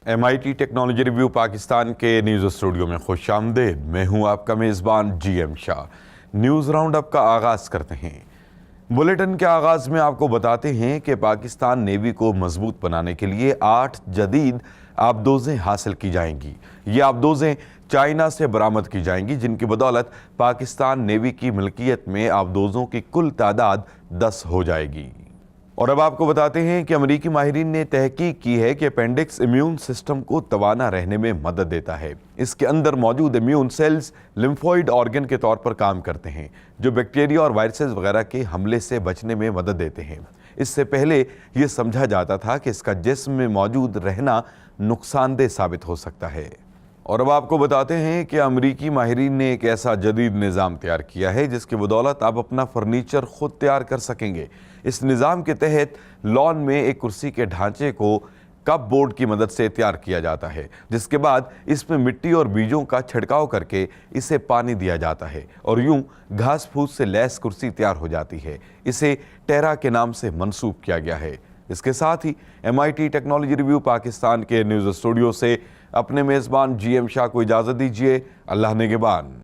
MIT technology review Pakistan के news studio में खुश आमदेद। मैं हूं आपका मेज़बान GM Shah. News round up का आगाज़ करते हैं। बुलेटिन के आगाज़ में आपको बताते हैं कि पाकिस्तान नेवी को मजबूत बनाने के लिए 8 जदीद आबदोज़ें हासिल की जाएंगी। ये आबदोज़ें चाइना से बरामद की जाएंगी, जिनकी बदौलत पाकिस्तान नेवी की मिल्कियत में आबदोज़ों की कुल तादाद 10 हो जाएगी। और अब आपको बताते हैं कि अमेरिकी माहिरीन ने तहकीक की है कि अपेंडिक्स इम्यून सिस्टम को तवाना रहने में मदद देता है। इसके अंदर मौजूद इम्यून सेल्स लिम्फोइड ऑर्गन के तौर पर काम करते हैं, जो बैक्टीरिया और वायरसेस वगैरह के हमले से बचने में मदद देते हैं। इससे पहले ये समझा जाता था कि इसका जिस्म में मौजूद रहना नुकसानदेह साबित हो सकता है। और अब आपको बताते हैं कि अमेरिकी माहिरीन ने एक ऐसा जदीद निज़ाम तैयार किया है जिसकी बदौलत आप अपना फर्नीचर खुद तैयार कर सकेंगे। इस निज़ाम के तहत लॉन में एक कुर्सी के ढांचे को कप बोर्ड की मदद से तैयार किया जाता है, जिसके बाद इसमें मिट्टी और बीजों का छिड़काव करके इसे पानी दिया जाता है और यूं घास फूस से लैस कुर्सी तैयार हो जाती है। इसे टेरा के नाम से मंसूब किया गया है। इसके साथ ही MIT टेक्नोलॉजी रिव्यू पाकिस्तान के न्यूज़ स्टूडियो से अपने मेज़बान GM शाह को इजाज़त दीजिए। अल्लाह निगहबान।